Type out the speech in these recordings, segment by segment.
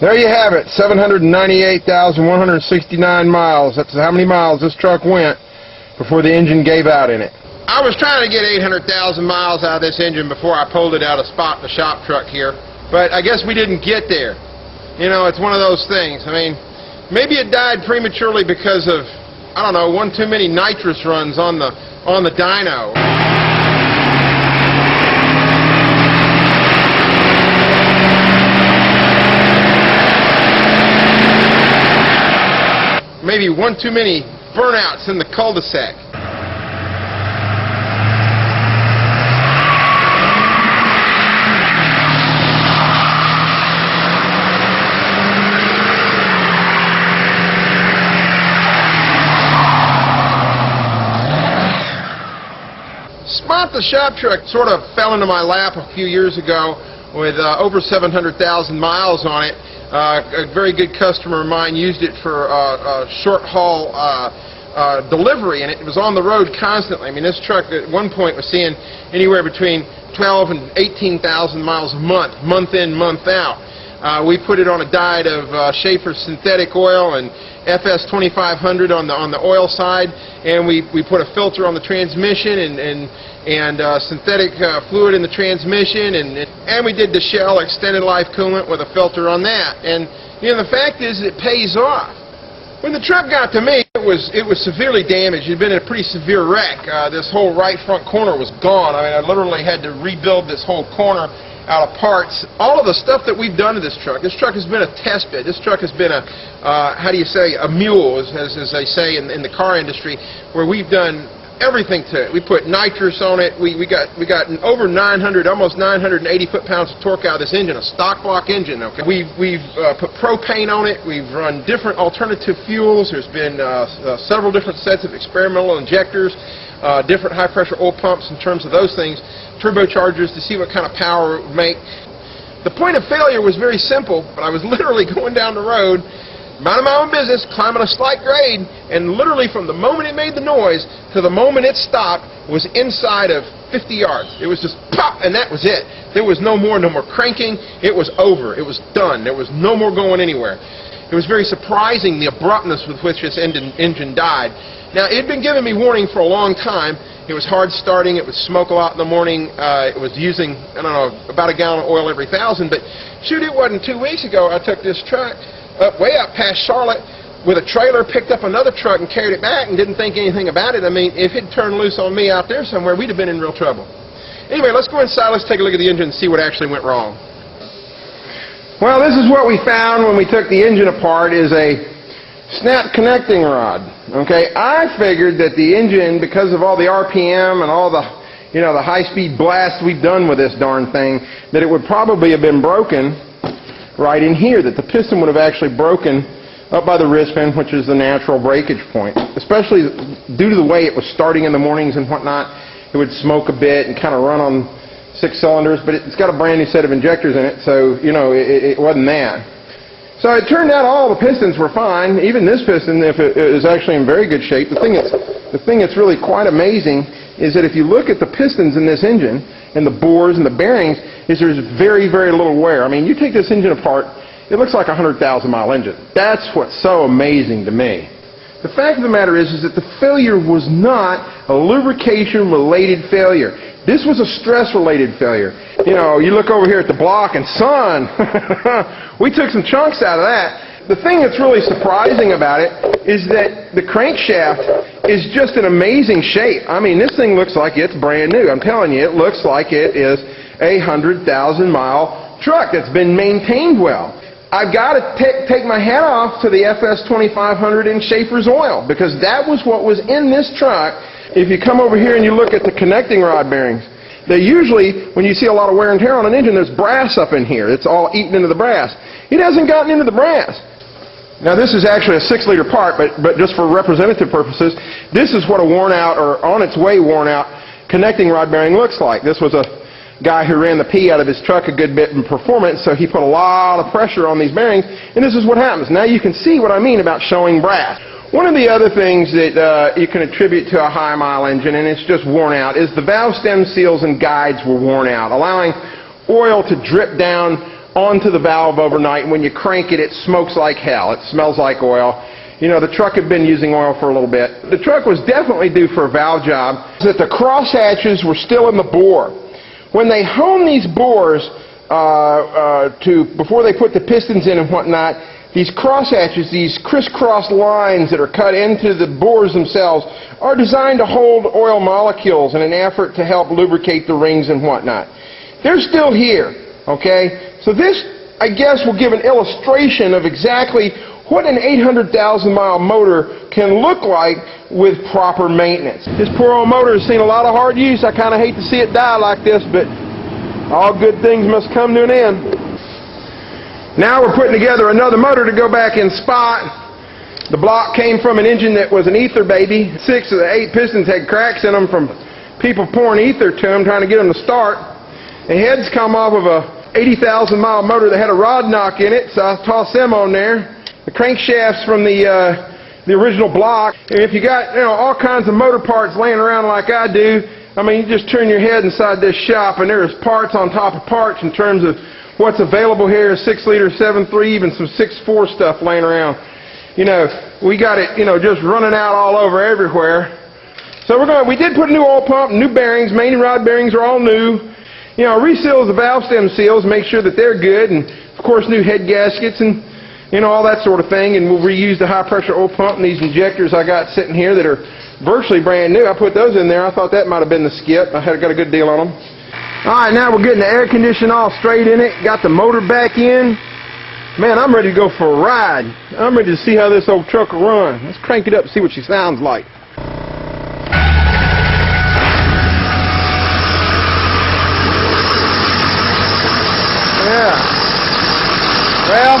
There you have it, 798,169 miles. That's how many miles this truck went before the engine gave out in it. I was trying to get 800,000 miles out of this engine before I pulled it out of spot in the shop truck here, but I guess we didn't get there. You know, it's one of those things. I mean, maybe it died prematurely because of, I don't know, one too many nitrous runs on the dyno. Maybe one too many burnouts in the cul-de-sac. Spot the shop truck sort of fell into my lap a few years ago with over 700,000 miles on it. A very good customer of mine used it for short haul delivery, and it was on the road constantly. I mean, this truck at one point was seeing anywhere between 12 and 18,000 miles a month, month in, month out. We put it on a diet of Schaeffer synthetic oil and FS 2500 on the oil side, and we put a filter on the transmission and synthetic fluid in the transmission, and we did the Shell extended life coolant with a filter on that. And you know, the fact is, it pays off. When the truck got to me, it was severely damaged. It had been in a pretty severe wreck. This whole right front corner was gone. I mean, I literally had to rebuild this whole corner out of parts. All of the stuff that we've done to this truck has been a test bed. This truck has been a, how do you say, a mule, as they say in the car industry, where we've done everything to it. We put nitrous on it. We got over 900, almost 980 foot-pounds of torque out of this engine, a stock block engine. Okay, we've put propane on it. We've run different alternative fuels. There's been several different sets of experimental injectors, different high-pressure oil pumps in terms of those things, turbochargers to see what kind of power it would make. The point of failure was very simple, but I was literally going down the road, minding my own business, climbing a slight grade, and literally from the moment it made the noise to the moment it stopped was inside of 50 yards. It was just pop, and that was it. There was no more cranking. It was over. It was done. There was no more going anywhere. It was very surprising the abruptness with which this engine died. Now, it had been giving me warning for a long time. It was hard starting. It would smoke a lot in the morning. It was using, I don't know, about a gallon of oil every 1,000. But shoot, it wasn't 2 weeks ago I took this truck way up past Charlotte with a trailer, picked up another truck and carried it back and didn't think anything about it. I mean, if it turned loose on me out there somewhere, we'd have been in real trouble. Anyway, let's go inside. Let's take a look at the engine and see what actually went wrong. Well, this is what we found when we took the engine apart, is a snap connecting rod. Okay, I figured that the engine, because of all the RPM and all the, you know, the high-speed blast we've done with this darn thing, that it would probably have been broken right in here, that the piston would have actually broken up by the wrist pin, which is the natural breakage point. Especially due to the way it was starting in the mornings and whatnot, it would smoke a bit and kind of run on 6 cylinders, but it's got a brand new set of injectors in it, so, you know, it wasn't that. So it turned out all the pistons were fine. Even this piston, if it is actually in very good shape. The thing that's really quite amazing is that if you look at the pistons in this engine and the bores and the bearings, is there's very, very little wear. I mean, you take this engine apart, it looks like a 100,000-mile engine. That's what's so amazing to me. The fact of the matter is that the failure was not a lubrication-related failure. This was a stress-related failure. You know, you look over here at the block and, son, we took some chunks out of that. The thing that's really surprising about it is that the crankshaft is just in amazing shape. I mean, this thing looks like it's brand new. I'm telling you, it looks like it is a 100,000-mile truck that's been maintained well. I've got to take my hat off to the FS 2500 in Schaeffer's oil, because that was what was in this truck. If you come over here and you look at the connecting rod bearings, they usually, when you see a lot of wear and tear on an engine, there's brass up in here. It's all eaten into the brass. It hasn't gotten into the brass. Now, this is actually a 6-liter part, but just for representative purposes, this is what a worn out, or on its way worn out, connecting rod bearing looks like. This was a guy who ran the pee out of his truck a good bit in performance, so he put a lot of pressure on these bearings, and this is what happens. Now you can see what I mean about showing brass. One of the other things that you can attribute to a high-mile engine, and it's just worn out, is the valve stem seals and guides were worn out, allowing oil to drip down onto the valve overnight, and when you crank it, it smokes like hell. It smells like oil. You know, the truck had been using oil for a little bit. The truck was definitely due for a valve job. That the crosshatches were still in the bore. When they hone these bores before they put the pistons in and whatnot, these crosshatches, these crisscross lines that are cut into the bores themselves, are designed to hold oil molecules in an effort to help lubricate the rings and whatnot. They're still here, okay? So this, I guess, will give an illustration of exactly what an 800,000-mile motor can look like with proper maintenance. This poor old motor has seen a lot of hard use. I kind of hate to see it die like this, but all good things must come to an end. Now we're putting together another motor to go back in spot. The block came from an engine that was an ether baby. 6 of the 8 pistons had cracks in them from people pouring ether to them, trying to get them to start. The heads come off of a 80,000-mile motor that had a rod knock in it, so I tossed them on there. The crankshafts from the original block. And if you got all kinds of motor parts laying around like I do, I mean, you just turn your head inside this shop and there's parts on top of parts in terms of what's available here. 6-liter, 7.3, even some 6.4 stuff laying around. You know, we got it, just running out all over everywhere. So we did put a new oil pump, new bearings. Main and rod bearings are all new. Reseals the valve stem seals, make sure that they're good, and of course new head gaskets and all that sort of thing. And we'll reuse the high pressure oil pump and these injectors I got sitting here that are virtually brand new. I put those in there. I thought that might have been the skip. I got a good deal on them. Alright, now we're getting the air conditioning all straight in it. Got the motor back in. Man, I'm ready to go for a ride. I'm ready to see how this old truck will run. Let's crank it up and see what she sounds like. Yeah. Well,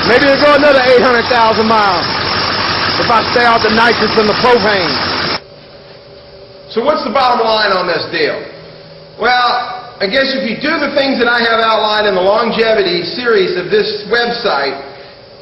maybe it'll go another 800,000 miles if I stay out the nitrous and the propane. So what's the bottom line on this deal? Well, I guess if you do the things that I have outlined in the longevity series of this website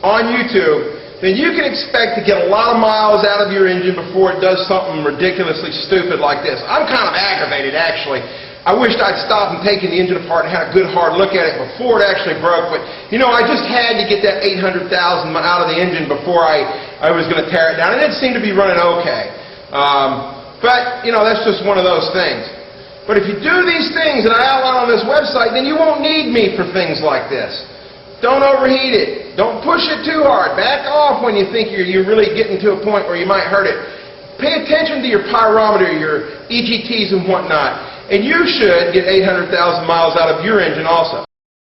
on YouTube, then you can expect to get a lot of miles out of your engine before it does something ridiculously stupid like this. I'm kind of aggravated, actually. I wished I'd stopped and taken the engine apart and had a good hard look at it before it actually broke, but I just had to get that 800,000 out of the engine before I was going to tear it down, and it seemed to be running okay. But that's just one of those things. But if you do these things that I outline on this website, then you won't need me for things like this. Don't overheat it. Don't push it too hard. Back off when you think you're really getting to a point where you might hurt it. Pay attention to your pyrometer, your EGTs and whatnot. And you should get 800,000 miles out of your engine also.